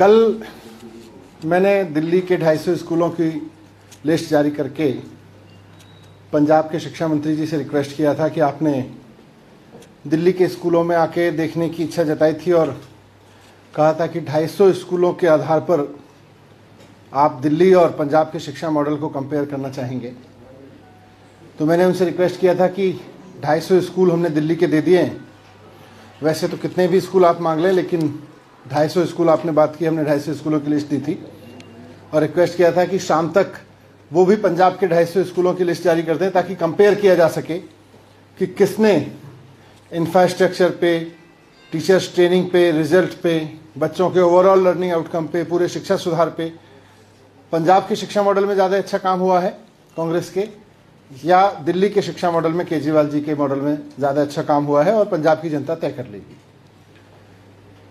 कल मैंने दिल्ली के 250 स्कूलों की लिस्ट जारी करके पंजाब के शिक्षा मंत्री जी से रिक्वेस्ट किया था कि आपने दिल्ली के स्कूलों में आके देखने की इच्छा जताई थी और कहा था कि 250 स्कूलों के आधार पर आप दिल्ली और पंजाब के शिक्षा मॉडल को कंपेयर करना चाहेंगे। तो मैंने उनसे रिक्वेस्ट किया था कि 250 स्कूल हमने दिल्ली के दे दिए हैं। वैसे तो कितने भी स्कूल आप मांग लें, लेकिन 250 स्कूल आपने बात की, हमने 250 स्कूलों की लिस्ट दी थी और रिक्वेस्ट किया था कि शाम तक वो भी पंजाब के 250 स्कूलों की लिस्ट जारी कर दें ताकि कंपेयर किया जा सके कि किसने इंफ्रास्ट्रक्चर पे, टीचर्स ट्रेनिंग पे, रिजल्ट पे, बच्चों के ओवरऑल लर्निंग आउटकम पे, पूरे शिक्षा सुधार पे पंजाब के शिक्षा मॉडल में ज़्यादा अच्छा काम हुआ है कांग्रेस के, या दिल्ली के शिक्षा मॉडल में केजरीवाल जी के मॉडल में ज़्यादा अच्छा काम हुआ है, और पंजाब की जनता तय कर लेगी।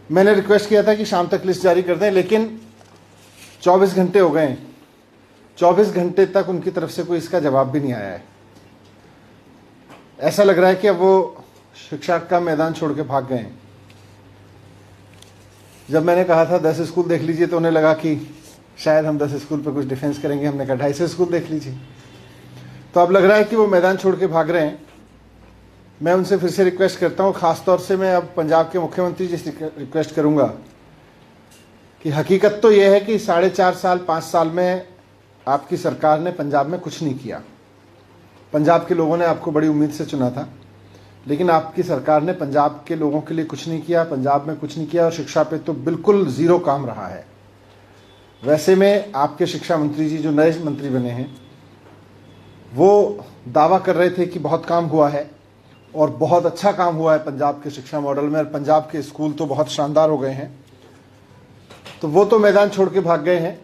मैंने रिक्वेस्ट किया था कि शाम तक लिस्ट जारी कर दें, लेकिन 24 घंटे हो गए हैं। 24 घंटे तक उनकी तरफ से कोई इसका जवाब भी नहीं आया है। ऐसा लग रहा है कि अब वो शिक्षा का मैदान छोड़ के भाग गए हैं। जब मैंने कहा था 10 स्कूल देख लीजिए तो उन्हें लगा कि शायद हम 10 स्कूल पर कुछ डिफेंस करेंगे। हमने कहा 250 स्कूल देख लीजिए। तो अब लग रहा है कि वो मैदान छोड़ के भाग रहे हैं। मैं उनसे फिर से रिक्वेस्ट करता हूँ, खासतौर से मैं अब पंजाब के मुख्यमंत्री जी से रिक्वेस्ट करूँगा कि हकीकत तो यह है कि 4.5 साल 5 साल में आपकी सरकार ने पंजाब में कुछ नहीं किया। पंजाब के लोगों ने आपको बड़ी उम्मीद से चुना था, लेकिन आपकी सरकार ने पंजाब के लोगों के लिए कुछ नहीं किया, पंजाब में कुछ नहीं किया, और शिक्षा पे तो बिल्कुल ज़ीरो काम रहा है। वैसे में आपके शिक्षा मंत्री जी जो नए मंत्री बने हैं वो दावा कर रहे थे कि बहुत काम हुआ है और बहुत अच्छा काम हुआ है पंजाब के शिक्षा मॉडल में, और पंजाब के स्कूल तो बहुत शानदार हो गए हैं। तो वो तो मैदान छोड़ के भाग गए हैं।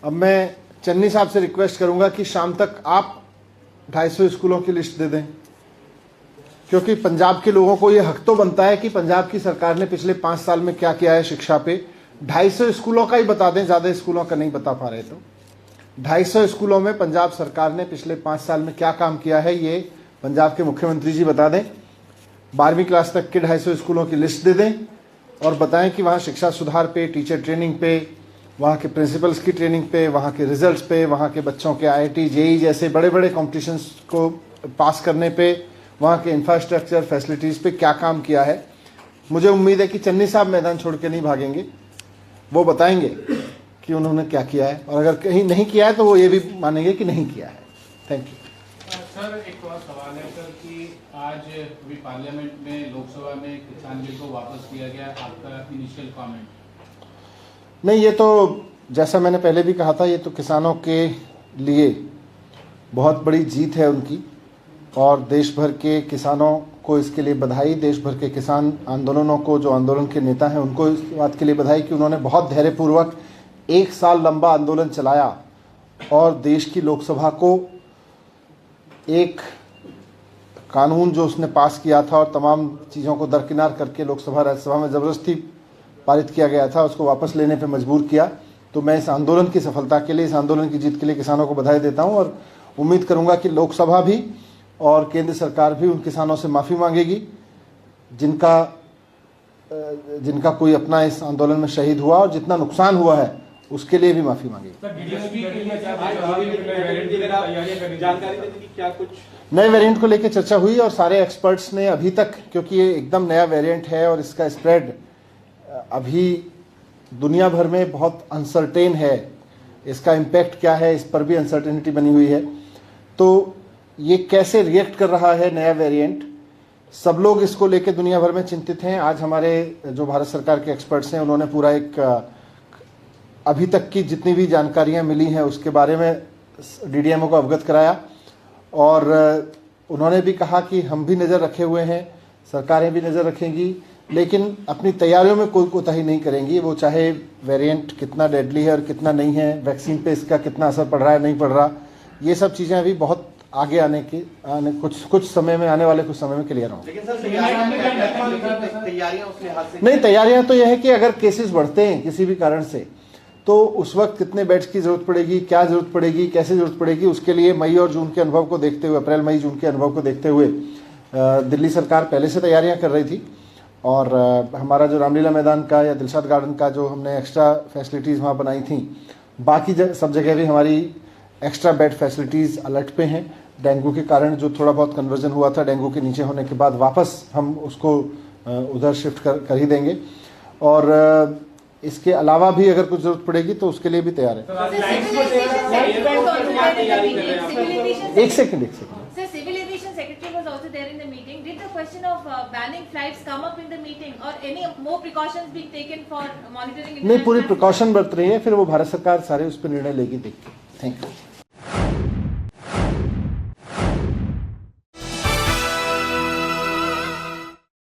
अब मैं चन्नी साहब से रिक्वेस्ट करूंगा कि शाम तक आप 250 स्कूलों की लिस्ट दे दें, क्योंकि पंजाब के लोगों को ये हक तो बनता है कि पंजाब की सरकार ने पिछले 5 साल में क्या किया है शिक्षा पे। 250 स्कूलों का ही बता दें, ज़्यादा स्कूलों का नहीं बता पा रहे तो 250 स्कूलों में पंजाब सरकार ने पिछले 5 साल में क्या काम किया है ये पंजाब के मुख्यमंत्री जी बता दें। 12वीं क्लास तक के 250 स्कूलों की लिस्ट दे दें और बताएं कि वहाँ शिक्षा सुधार पे, टीचर ट्रेनिंग पे, वहाँ के प्रिंसिपल्स की ट्रेनिंग पे, वहाँ के रिजल्ट्स पे, वहाँ के बच्चों के IIT JEE जैसे बड़े बड़े कॉम्पिटिशन्स को पास करने पे, वहाँ के इंफ्रास्ट्रक्चर फैसिलिटीज़ पे क्या काम किया है। मुझे उम्मीद है कि चन्नी साहब मैदान छोड़ के नहीं भागेंगे, वो बताएंगे कि उन्होंने क्या किया है, और अगर कहीं नहीं किया है तो वो ये भी मानेंगे कि नहीं किया है। Thank you. सर, एक और सवाल है सर कि आज अभी पार्लियामेंट में, लोकसभा में किसान बिल को वापस लिया गया, आपका इनिशियल कमेंट? नहीं, ये तो जैसा मैंने पहले भी कहा था, ये तो किसानों के लिए बहुत बड़ी जीत है उनकी, और देश भर के किसानों को इसके लिए बधाई। देश भर के किसान आंदोलनों को, जो आंदोलन के नेता हैं, उनको इस बात के लिए बधाई कि उन्होंने बहुत धैर्यपूर्वक 1 साल लंबा आंदोलन चलाया और देश की लोकसभा को एक कानून जो उसने पास किया था और तमाम चीज़ों को दरकिनार करके लोकसभा राज्यसभा में ज़बरदस्ती पारित किया गया था, उसको वापस लेने पे मजबूर किया। तो मैं इस आंदोलन की सफलता के लिए, इस आंदोलन की जीत के लिए किसानों को बधाई देता हूं, और उम्मीद करूंगा कि लोकसभा भी और केंद्र सरकार भी उन किसानों से माफ़ी मांगेगी जिनका कोई अपना इस आंदोलन में शहीद हुआ, और जितना नुकसान हुआ है उसके लिए भी माफ़ी मांगेगी। नए वेरिएंट को लेकर चर्चा हुई और सारे एक्सपर्ट्स ने अभी तक, क्योंकि ये एकदम नया वेरिएंट है और इसका स्प्रेड अभी दुनिया भर में बहुत अनसर्टेन है, इसका इम्पैक्ट क्या है इस पर भी अनसर्टेनिटी बनी हुई है। तो ये कैसे रिएक्ट कर रहा है नया वेरिएंट, सब लोग इसको लेकर दुनिया भर में चिंतित हैं। आज हमारे जो भारत सरकार के एक्सपर्ट्स हैं उन्होंने पूरा एक अभी तक की जितनी भी जानकारियां मिली हैं उसके बारे में DDMO को अवगत कराया, और उन्होंने भी कहा कि हम भी नज़र रखे हुए हैं, सरकारें भी नज़र रखेंगी, लेकिन अपनी तैयारियों में कोई कोताही नहीं करेंगी। वो चाहे वेरिएंट कितना डेडली है और कितना नहीं है, वैक्सीन पे इसका कितना असर पड़ रहा है नहीं पड़ रहा, ये सब चीज़ें अभी बहुत आगे कुछ समय में, आने वाले कुछ समय में क्लियर हों। लेकिन सर तैयारियां तो यह है कि अगर केसेस बढ़ते हैं किसी भी कारण से, तो उस वक्त कितने बेड्स की जरूरत पड़ेगी, क्या जरूरत पड़ेगी, कैसे जरूरत पड़ेगी, उसके लिए मई और जून के अनुभव को देखते हुए, अप्रैल मई जून के अनुभव को देखते हुए दिल्ली सरकार पहले से तैयारियां कर रही थी। और हमारा जो रामलीला मैदान का या दिलशाद गार्डन का जो हमने एक्स्ट्रा फैसिलिटीज़ वहाँ बनाई थी, बाकी सब जगह भी हमारी एक्स्ट्रा बेड फैसिलिटीज़ अलर्ट पे हैं। डेंगू के कारण जो थोड़ा बहुत कन्वर्जन हुआ था, डेंगू के नीचे होने के बाद वापस हम उसको उधर शिफ्ट कर ही देंगे। और इसके अलावा भी अगर कुछ जरूरत पड़ेगी तो उसके लिए भी तैयार है। एक second Sir, Civil Aviation Secretary was also there in the meeting. Did the question of banning flights come up in the meeting, or any more precautions being taken for monitoring? नहीं, पूरी प्रिकॉशन बरत रही है, फिर वो भारत सरकार सारे उस पर निर्णय लेगी। देखिए, थैंक यू।